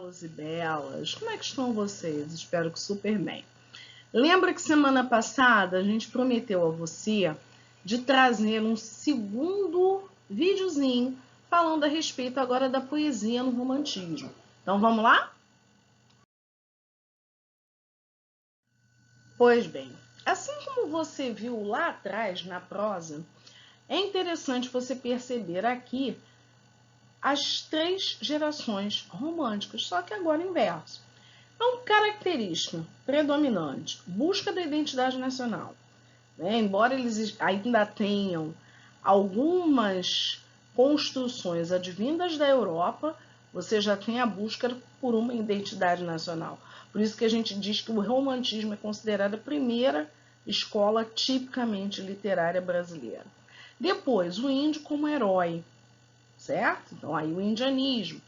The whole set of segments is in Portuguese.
belos e belas, como é que estão vocês? Espero que super bem. Lembra que semana passada a gente prometeu a você de trazer um segundo videozinho falando a respeito agora da poesia no romantismo. Então vamos lá? Pois bem, assim como você viu lá atrás na prosa, é interessante você perceber aqui as 3 gerações românticas, só que agora inverso. Então, característica predominante, busca da identidade nacional. Embora eles ainda tenham algumas construções advindas da Europa, você já tem a busca por uma identidade nacional. Por isso que a gente diz que o romantismo é considerado a primeira escola tipicamente literária brasileira. Depois, o índio como herói, certo? Então, aí o indianismo,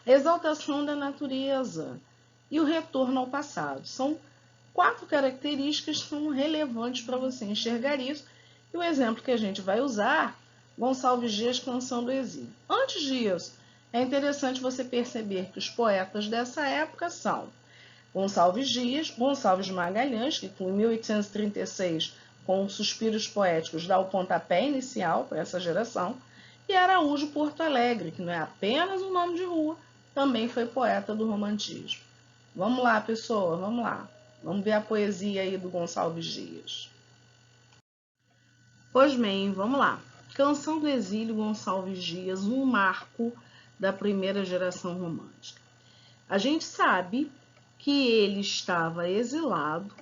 a exaltação da natureza e o retorno ao passado. São 4 características que são relevantes para você enxergar isso. E o exemplo que a gente vai usar, Gonçalves Dias, Canção do Exílio. Antes disso, é interessante você perceber que os poetas dessa época são Gonçalves Dias, Gonçalves Magalhães, que em 1836, com os Suspiros Poéticos, dá o pontapé inicial para essa geração, e Araújo Porto Alegre, que não é apenas um nome de rua, também foi poeta do romantismo. Vamos lá, pessoal, vamos lá. Vamos ver a poesia aí do Gonçalves Dias. Pois bem, vamos lá. Canção do Exílio, Gonçalves Dias, um marco da primeira geração romântica. A gente sabe que ele estava exilado,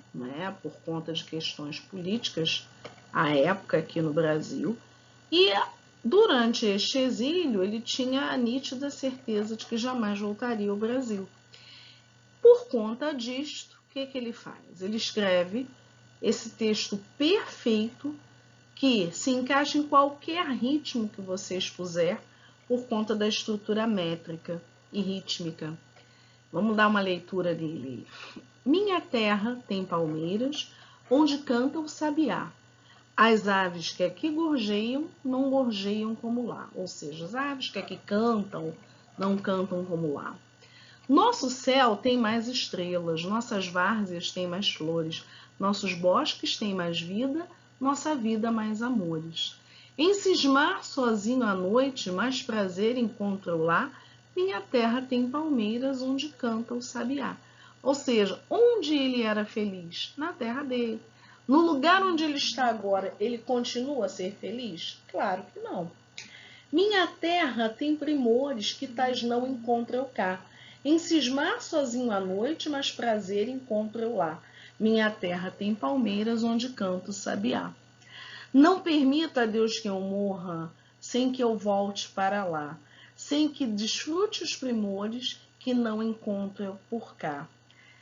por conta de questões políticas à época aqui no Brasil, e durante este exílio ele tinha a nítida certeza de que jamais voltaria ao Brasil. Por conta disto, o que ele faz? Ele escreve esse texto perfeito que se encaixa em qualquer ritmo que você expuser por conta da estrutura métrica e rítmica. Vamos dar uma leitura dele. Minha terra tem palmeiras, onde canta o sabiá. As aves que aqui gorjeiam, não gorjeiam como lá. Ou seja, as aves que aqui cantam, não cantam como lá. Nosso céu tem mais estrelas, nossas várzeas têm mais flores, nossos bosques têm mais vida, nossa vida mais amores. Em cismar sozinho à noite, mais prazer encontro eu lá, minha terra tem palmeiras onde canta o sabiá. Ou seja, onde ele era feliz? Na terra dele. No lugar onde ele está agora, ele continua a ser feliz? Claro que não. Minha terra tem primores que tais não encontro eu cá. Em cismar sozinho à noite, mas prazer encontro eu lá. Minha terra tem palmeiras onde canto o sabiá. Não permita a Deus que eu morra sem que eu volte para lá, sem que desfrute os primores que não encontro eu por cá,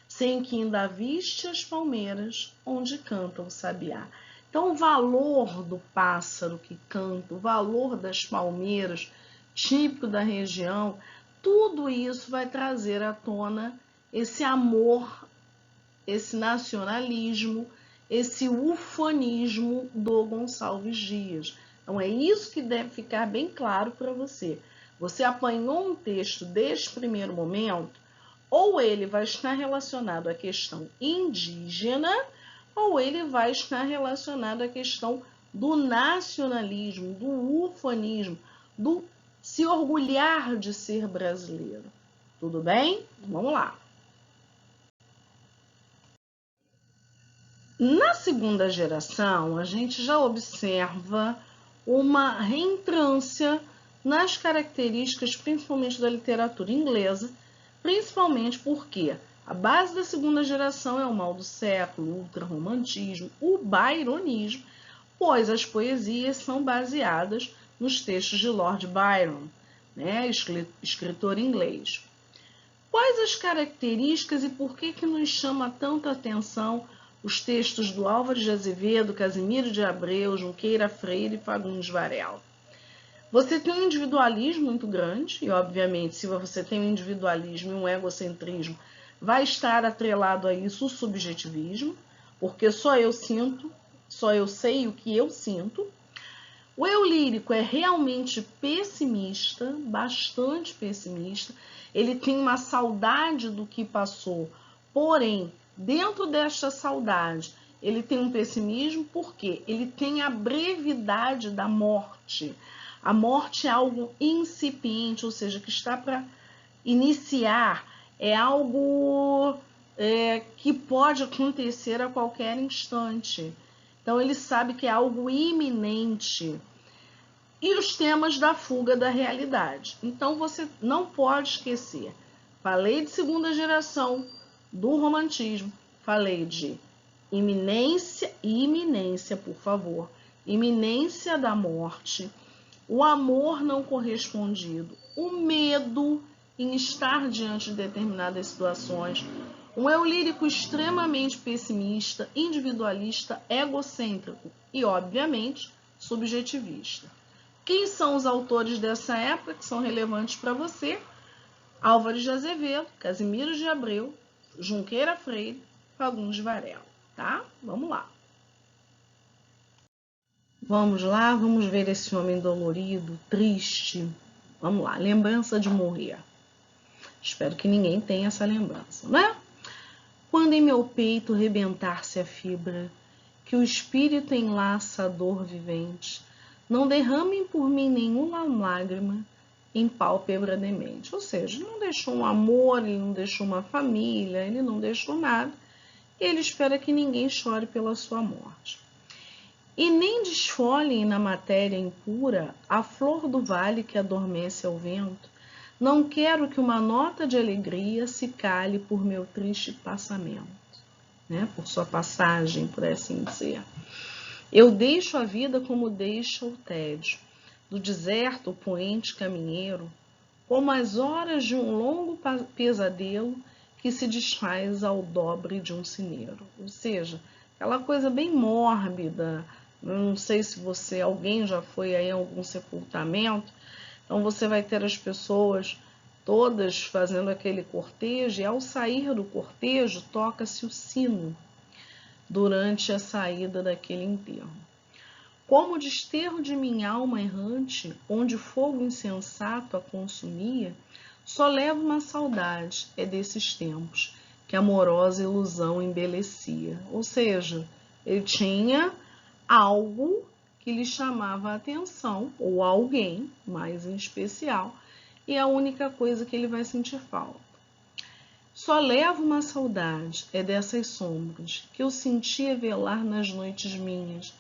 sem que ainda aviste as palmeiras onde canta o sabiá. Então, o valor do pássaro que canta, o valor das palmeiras, típico da região, tudo isso vai trazer à tona esse amor, esse nacionalismo, esse ufanismo do Gonçalves Dias. Então, é isso que deve ficar bem claro para você. Você apanhou um texto deste primeiro momento, ou ele vai estar relacionado à questão indígena, ou ele vai estar relacionado à questão do nacionalismo, do ufanismo, do se orgulhar de ser brasileiro. Tudo bem? Vamos lá. Na segunda geração, a gente já observa uma reentrância nas características, principalmente da literatura inglesa, principalmente porque a base da segunda geração é o mal do século, o ultrarromantismo, o byronismo, pois as poesias são baseadas nos textos de Lord Byron, escritor inglês. Quais as características e por que nos chama tanto a atenção os textos do Álvares de Azevedo, Casimiro de Abreu, Junqueira Freire e Fagundes Varela? Você tem um individualismo muito grande, e obviamente, se você tem um individualismo e um egocentrismo, vai estar atrelado a isso o subjetivismo, porque só eu sinto, só eu sei o que eu sinto. O eu lírico é realmente pessimista, bastante pessimista, ele tem uma saudade do que passou. Porém, dentro desta saudade, ele tem um pessimismo porque ele tem a brevidade da morte. A morte é algo incipiente, ou seja, que está para iniciar, é algo que pode acontecer a qualquer instante. Então, ele sabe que é algo iminente. E os temas da fuga da realidade. Então, você não pode esquecer. Falei de segunda geração do romantismo. Falei de iminência, por favor. Iminência da morte. O amor não correspondido. O medo em estar diante de determinadas situações. Um eu lírico extremamente pessimista, individualista, egocêntrico e, obviamente, subjetivista. Quem são os autores dessa época que são relevantes para você? Álvares de Azevedo, Casimiro de Abreu, Junqueira Freire, Fagundes Varela, tá? Vamos lá. Vamos lá, vamos ver esse homem dolorido, triste. Vamos lá, lembrança de morrer. Espero que ninguém tenha essa lembrança, né? Quando em meu peito rebentar-se a fibra, que o espírito enlaça a dor vivente, não derramem por mim nenhuma lágrima em pálpebra demente. Ou seja, ele não deixou um amor, ele não deixou uma família, ele não deixou nada. Ele espera que ninguém chore pela sua morte. E nem desfolhem na matéria impura a flor do vale que adormece ao vento. Não quero que uma nota de alegria se cale por meu triste passamento, né? Por sua passagem, por assim dizer. Eu deixo a vida como deixa o tédio, do deserto o poente caminheiro, como as horas de um longo pesadelo que se desfaz ao dobre de um cineiro. Ou seja, aquela coisa bem mórbida. Não sei se alguém já foi aí a algum sepultamento, então você vai ter as pessoas todas fazendo aquele cortejo, e ao sair do cortejo toca-se o sino durante a saída daquele enterro. Como o desterro de minha alma errante, onde fogo insensato a consumia, só levo uma saudade, é desses tempos, que amorosa ilusão embelecia. Ou seja, ele tinha algo que lhe chamava a atenção, ou alguém, mais em especial, e é a única coisa que ele vai sentir falta. Só levo uma saudade, é dessas sombras, que eu sentia velar nas noites minhas,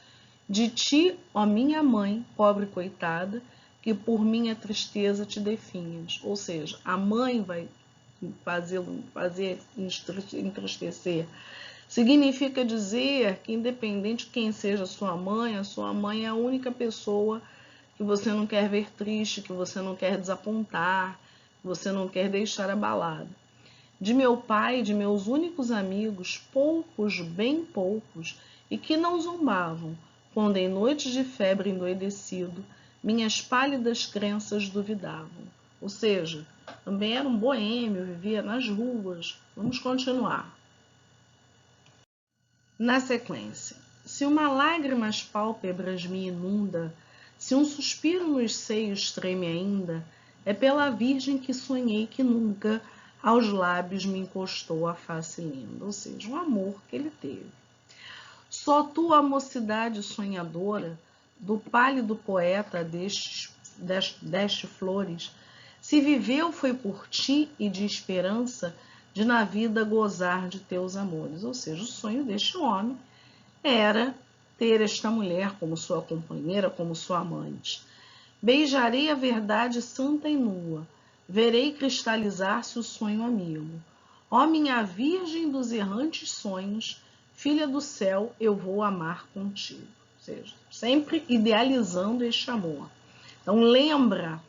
de ti, ó minha mãe, pobre coitada, que por minha tristeza te definhas. Ou seja, a mãe vai fazer entristecer. Significa dizer que, independente de quem seja a sua mãe é a única pessoa que você não quer ver triste, que você não quer desapontar, que você não quer deixar abalado. De meu pai, de meus únicos amigos, poucos, bem poucos, e que não zombavam, quando em noites de febre endoidecido, minhas pálidas crenças duvidavam. Ou seja, também era um boêmio, vivia nas ruas. Vamos continuar. Na sequência, se uma lágrima às pálpebras me inunda, se um suspiro nos seios treme ainda, é pela Virgem que sonhei que nunca aos lábios me encostou a face linda. Ou seja, o amor que ele teve. Só tu, a mocidade sonhadora, do pálido poeta deste flores, se viveu foi por ti e de esperança, de na vida gozar de teus amores. Ou seja, o sonho deste homem era ter esta mulher como sua companheira, como sua amante. Beijarei a verdade santa e nua, verei cristalizar-se o sonho amigo. Ó minha virgem dos errantes sonhos, filha do céu, eu vou amar contigo. Ou seja, sempre idealizando este amor. Então lembra,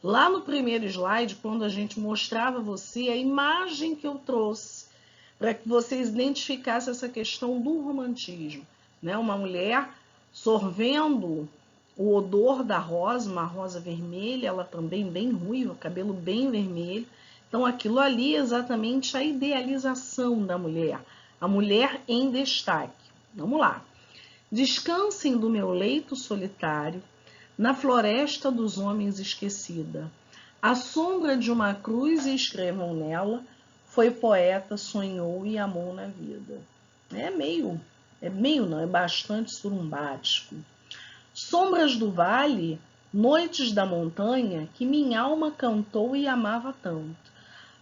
lá no primeiro slide, quando a gente mostrava a você a imagem que eu trouxe, para que vocês identificassem essa questão do romantismo, né? Uma mulher sorvendo o odor da rosa, uma rosa vermelha, ela também bem ruiva, cabelo bem vermelho. Então aquilo ali é exatamente a idealização da mulher, a mulher em destaque. Vamos lá. Descansem do meu leito solitário, na floresta dos homens esquecida. A sombra de uma cruz e escrevam nela, foi poeta, sonhou e amou na vida. É bastante surumbático. Sombras do vale, noites da montanha, que minha alma cantou e amava tanto.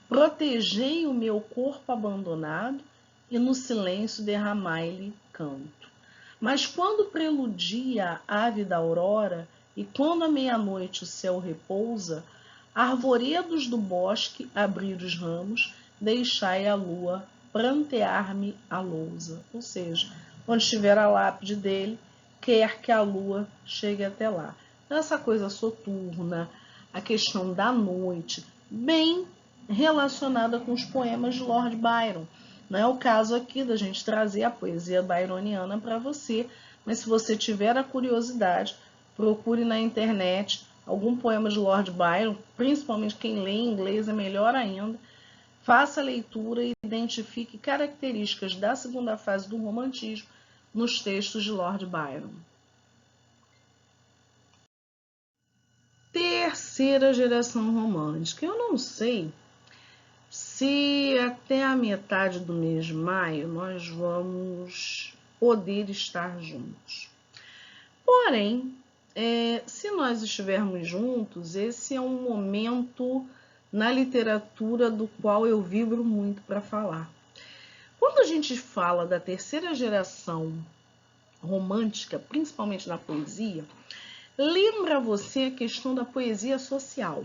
Protegei o meu corpo abandonado e no silêncio derramai-lhe canto. Mas quando preludia a ave da aurora e quando à meia-noite o céu repousa, arvoredos do bosque abrir os ramos, deixai a lua prantear-me a lousa. Ou seja, onde estiver a lápide dele, quer que a lua chegue até lá. Então, essa coisa soturna, a questão da noite, bem relacionada com os poemas de Lord Byron. Não é o caso aqui da gente trazer a poesia byroniana para você, mas se você tiver a curiosidade, procure na internet algum poema de Lord Byron, principalmente quem lê em inglês é melhor ainda. Faça a leitura e identifique características da segunda fase do romantismo nos textos de Lord Byron. Terceira geração romântica. Eu não sei se até a metade do mês de maio nós vamos poder estar juntos. Porém, se nós estivermos juntos, esse é um momento na literatura do qual eu vibro muito para falar. Quando a gente fala da terceira geração romântica, principalmente na poesia, lembra você a questão da poesia social.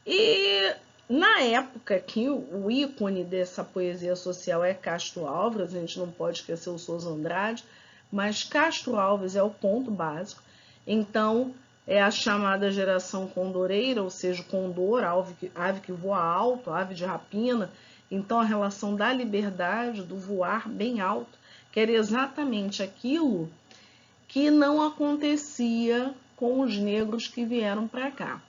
E na época que o ícone dessa poesia social é Castro Alves, a gente não pode esquecer o Sousa Andrade, mas Castro Alves é o ponto básico. Então, é a chamada geração condoreira, ou seja, condor, ave que voa alto, ave de rapina. Então, a relação da liberdade, do voar bem alto, que era exatamente aquilo que não acontecia com os negros que vieram para cá.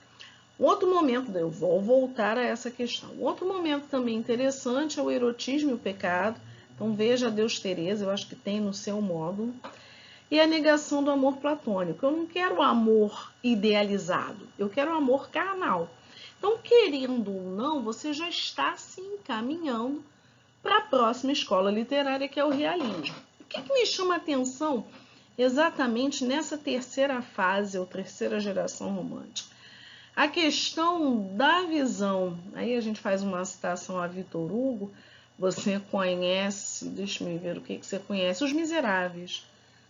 Outro momento, eu vou voltar a essa questão. Outro momento também interessante é o erotismo e o pecado. Então, veja Deus Teresa, eu acho que tem no seu módulo. E a negação do amor platônico. Eu não quero amor idealizado, eu quero amor carnal. Então, querendo ou não, você já está se encaminhando para a próxima escola literária, que é o realismo. O que me chama a atenção exatamente nessa terceira fase, ou terceira geração romântica? A questão da visão. Aí a gente faz uma citação a Victor Hugo. Você conhece, deixa eu ver o que você conhece, Os Miseráveis.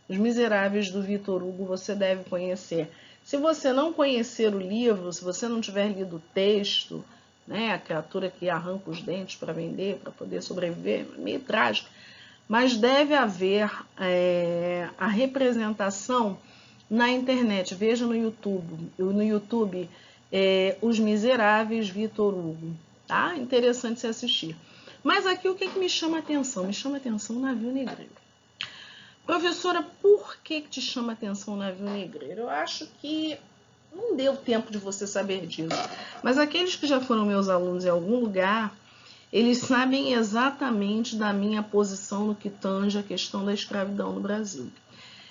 Os Miseráveis do Victor Hugo você deve conhecer. Se você não conhecer o livro, se você não tiver lido o texto, né, a criatura que arranca os dentes para vender, para poder sobreviver, meio trágico, mas deve haver a representação na internet. Veja no YouTube, Os Miseráveis, Victor Hugo. Tá? Interessante se assistir. Mas aqui o que me chama a atenção? Me chama a atenção o navio negreiro. Professora, por que te chama a atenção o navio negreiro? Eu acho que não deu tempo de você saber disso. Mas aqueles que já foram meus alunos em algum lugar, eles sabem exatamente da minha posição no que tange a questão da escravidão no Brasil.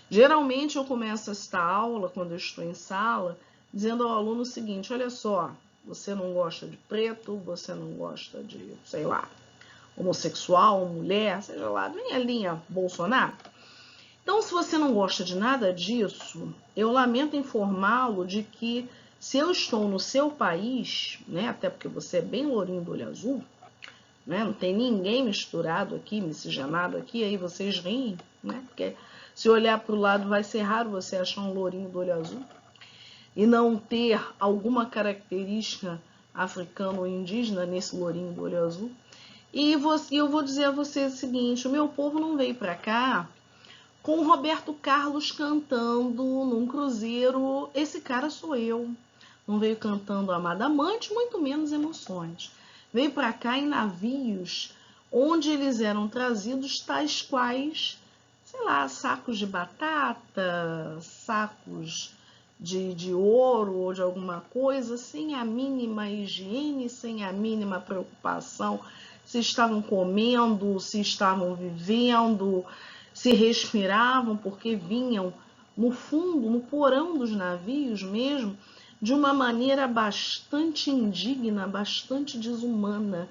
Geralmente eu começo esta aula, quando eu estou em sala, dizendo ao aluno o seguinte: olha só, você não gosta de preto, você não gosta de, sei lá, homossexual, mulher, seja lá, vem a linha Bolsonaro. Então, se você não gosta de nada disso, eu lamento informá-lo de que se eu estou no seu país, né, até porque você é bem lourinho do olho azul, né, não tem ninguém misturado aqui, miscigenado aqui, aí vocês riem, né, porque se olhar para o lado vai ser raro você achar um lourinho do olho azul e não ter alguma característica africana ou indígena nesse lourinho do olho azul. E eu vou dizer a vocês o seguinte: o meu povo não veio para cá com o Roberto Carlos cantando num cruzeiro, esse cara sou eu. Não veio cantando Amada Amante, muito menos Emoções. Veio para cá em navios onde eles eram trazidos tais quais, sei lá, sacos de batata, sacos de ouro ou de alguma coisa, sem a mínima higiene, sem a mínima preocupação se estavam comendo, se estavam vivendo, se respiravam, porque vinham no fundo, no porão dos navios mesmo, de uma maneira bastante indigna, bastante desumana.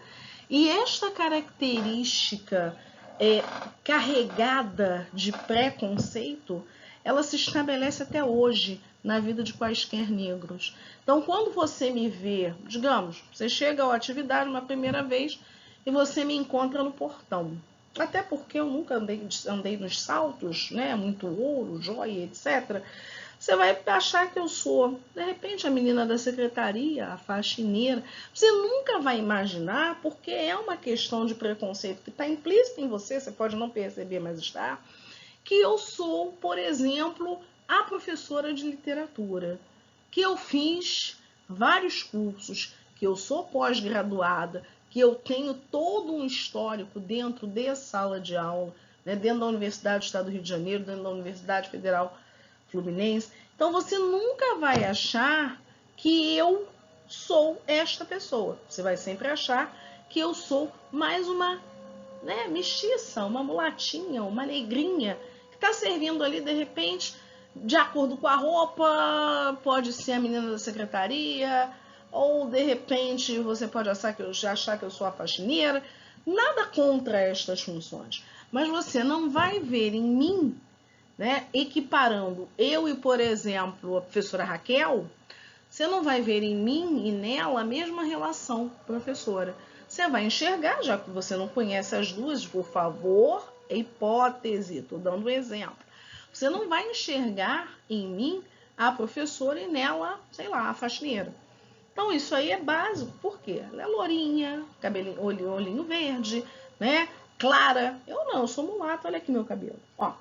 E esta característica carregada de preconceito, ela se estabelece até hoje na vida de quaisquer negros. Então, quando você me vê, digamos, você chega à atividade uma primeira vez e você me encontra no portão. Até porque eu nunca andei nos saltos, né? Muito ouro, joia, etc. Você vai achar que eu sou, de repente, a menina da secretaria, a faxineira. Você nunca vai imaginar, porque é uma questão de preconceito que está implícita em você, você pode não perceber, mas está, que eu sou, por exemplo, a professora de literatura, que eu fiz vários cursos, que eu sou pós-graduada, que eu tenho todo um histórico dentro de sala de aula, né, dentro da Universidade do Estado do Rio de Janeiro, dentro da Universidade Federal Fluminense. Então você nunca vai achar que eu sou esta pessoa. Você vai sempre achar que eu sou mais uma, né, mestiça, uma mulatinha, uma negrinha, que está servindo ali, de repente, de acordo com a roupa, pode ser a menina da secretaria, ou de repente você pode achar que eu sou a faxineira. Nada contra estas funções, mas você não vai ver em mim, né, equiparando eu e, por exemplo, a professora Raquel, você não vai ver em mim e nela a mesma relação professora. Você vai enxergar, já que você não conhece as duas, por favor, hipótese, estou dando um exemplo. Você não vai enxergar em mim a professora e nela, sei lá, a faxineira. Então, isso aí é básico. Por quê? Ela é lourinha, cabelinho, olhinho verde, né? Clara. Eu não, eu sou mulata, olha aqui meu cabelo. Ó.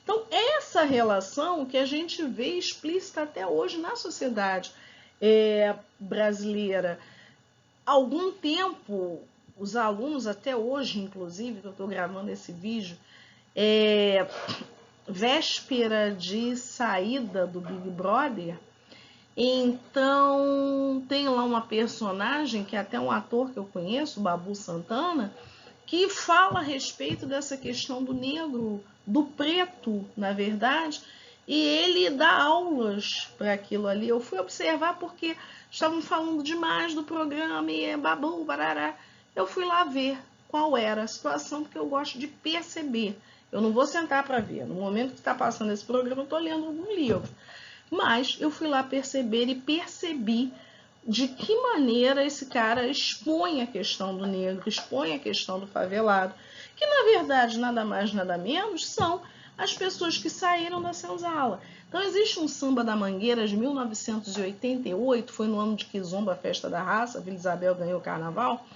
Então, essa relação que a gente vê explícita até hoje na sociedade brasileira. Há algum tempo, os alunos, até hoje, inclusive, que eu estou gravando esse vídeo, véspera de saída do Big Brother, então tem lá uma personagem, que é até um ator que eu conheço, o Babu Santana, que fala a respeito dessa questão do negro, do preto, na verdade, e ele dá aulas para aquilo ali. Eu fui observar porque estavam falando demais do programa e babu, barará. Eu fui lá ver qual era a situação, porque eu gosto de perceber. Eu não vou sentar para ver. No momento que está passando esse programa, eu estou lendo algum livro. Mas eu fui lá perceber e percebi de que maneira esse cara expõe a questão do negro, expõe a questão do favelado, que na verdade nada mais nada menos são as pessoas que saíram da senzala. Então existe um samba da Mangueira de 1988, foi no ano de Kizomba, a festa da raça, Vila Isabel ganhou o carnaval,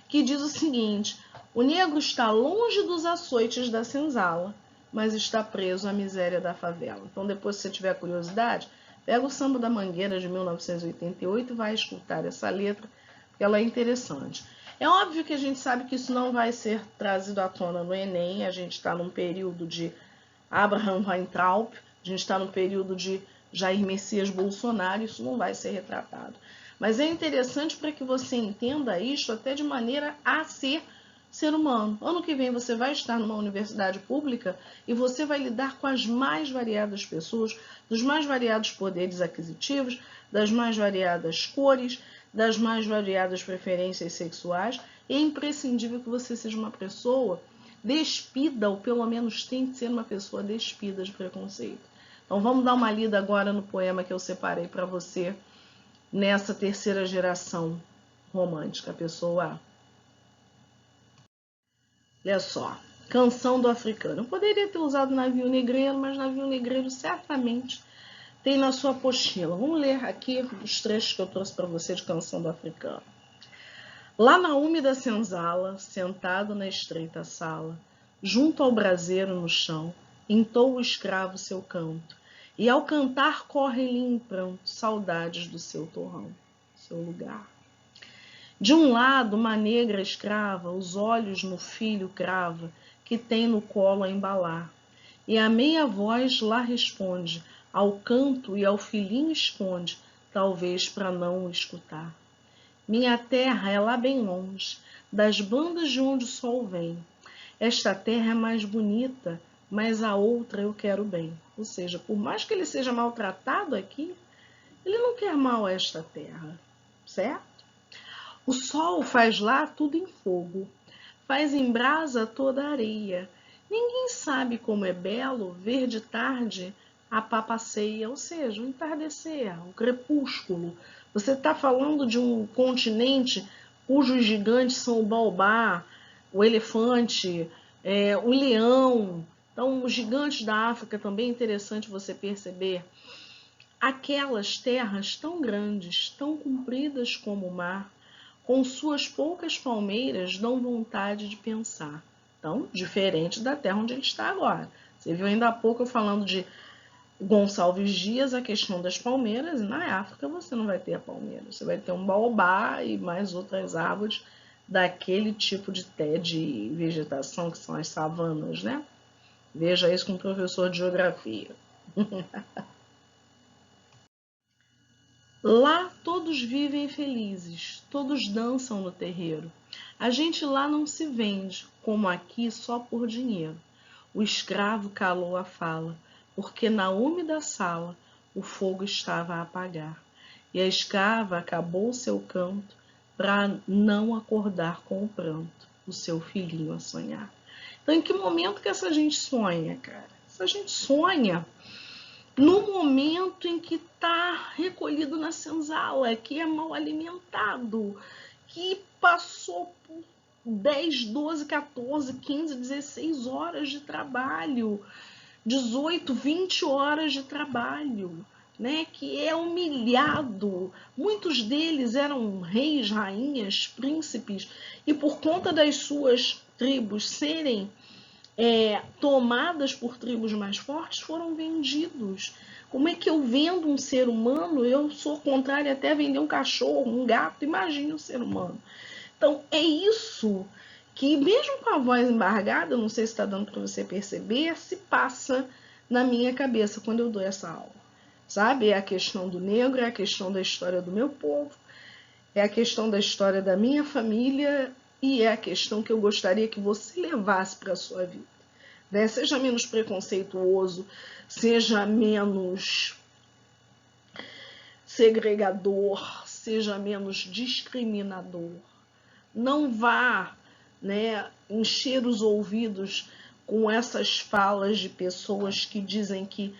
que diz o seguinte: o negro está longe dos açoites da senzala, mas está preso à miséria da favela. Então depois, se você tiver curiosidade, pega o Samba da Mangueira de 1988 e vai escutar essa letra, porque ela é interessante. É óbvio que a gente sabe que isso não vai ser trazido à tona no Enem, a gente está num período de Abraham Weintraub, a gente está num período de Jair Messias Bolsonaro, isso não vai ser retratado. Mas é interessante para que você entenda isso até de maneira a ser humano. Ano que vem você vai estar numa universidade pública e você vai lidar com as mais variadas pessoas, dos mais variados poderes aquisitivos, das mais variadas cores, das mais variadas preferências sexuais. E é imprescindível que você seja uma pessoa despida, ou pelo menos tente ser uma pessoa despida de preconceito. Então vamos dar uma lida agora no poema que eu separei para você nessa terceira geração romântica, pessoa. Olha só, Canção do Africano. Eu poderia ter usado Navio Negreiro, mas Navio Negreiro certamente tem na sua apostila. Vamos ler aqui os trechos que eu trouxe para você de Canção do Africano. Lá na úmida senzala, sentado na estreita sala, junto ao braseiro no chão, entoa o escravo seu canto, e ao cantar corre-lhe em pranto saudades do seu torrão, seu lugar. De um lado, uma negra escrava, os olhos no filho crava, que tem no colo a embalar. E a meia voz lá responde, ao canto e ao filhinho esconde, talvez para não o escutar. Minha terra é lá bem longe, das bandas de onde o sol vem. Esta terra é mais bonita, mas a outra eu quero bem. Ou seja, por mais que ele seja maltratado aqui, Ele não quer mal a esta terra, certo? O sol faz lá tudo em fogo, faz em brasa toda a areia. Ninguém sabe como é belo ver de tarde a papaceia, ou seja, o entardecer, o crepúsculo. Você está falando de um continente cujos gigantes são o baobá, o elefante, o leão. Então, os gigantes da África também é interessante você perceber. Aquelas terras tão grandes, tão compridas como o mar, com suas poucas palmeiras, dão vontade de pensar. Então, diferente da terra onde ele está agora. Você viu ainda há pouco eu falando de Gonçalves Dias, a questão das palmeiras, e na África você não vai ter a palmeira. Você vai ter um baobá e mais outras árvores daquele tipo de vegetação que são as savanas, né? Veja isso com o professor de geografia. Lá todos vivem felizes, todos dançam no terreiro. A gente lá não se vende, como aqui, só por dinheiro. O escravo calou a fala, porque na úmida sala o fogo estava a apagar. E a escrava acabou seu canto para não acordar com o pranto, o seu filhinho a sonhar. Então, em que momento que essa gente sonha, cara? Essa gente sonha no momento em que está recolhido na senzala, que é mal alimentado, que passou por 10, 12, 14, 15, 16 horas de trabalho, 18, 20 horas de trabalho, né? Que é humilhado. Muitos deles eram reis, rainhas, príncipes, e por conta das suas tribos serem tomadas por tribos mais fortes, foram vendidos. Como é que eu vendo um ser humano? Eu sou contrária até a vender um cachorro, um gato, imagine um ser humano. Então, é isso que, mesmo com a voz embargada, não sei se está dando para você perceber, se passa na minha cabeça quando eu dou essa aula. Sabe? É a questão do negro, é a questão da história do meu povo, é a questão da história da minha família e é a questão que eu gostaria que você levasse para a sua vida. Né? Seja menos preconceituoso, seja menos segregador, seja menos discriminador. Não vá, né, encher os ouvidos com essas falas de pessoas que dizem que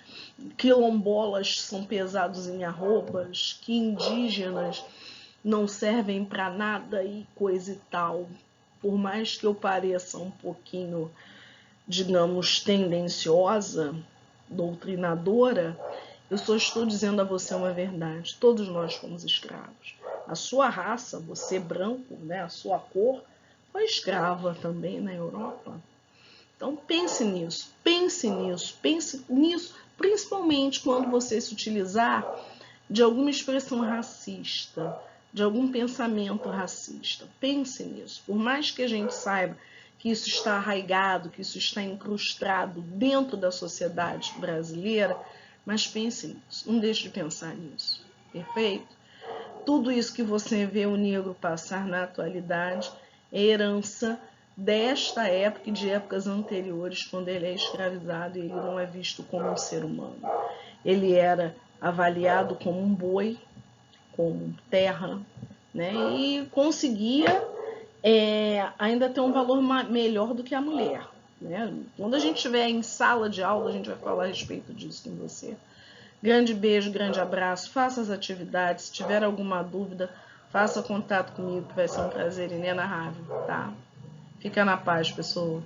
quilombolas são pesados em arrobas, que indígenas não servem para nada e coisa e tal. Por mais que eu pareça um pouquinho, digamos, tendenciosa, doutrinadora, eu só estou dizendo a você uma verdade. Todos nós fomos escravos. A sua raça, você branco, né, a sua cor, foi escrava também na Europa. Então pense nisso, principalmente quando você se utilizar de alguma expressão racista, de algum pensamento racista. Pense nisso. Por mais que a gente saiba que isso está arraigado, que isso está incrustado dentro da sociedade brasileira, mas pense nisso, não deixe de pensar nisso, perfeito? Tudo isso que você vê o negro passar na atualidade é herança desta época e de épocas anteriores, quando ele é escravizado e ele não é visto como um ser humano. Ele era avaliado como um boi, como terra, né? E conseguia ainda ter um valor melhor do que a mulher. Né? Quando a gente estiver em sala de aula, a gente vai falar a respeito disso com você. Grande beijo, grande abraço, faça as atividades. Se tiver alguma dúvida, faça contato comigo, que vai ser um prazer inenarrável, tá? Fica na paz, pessoal.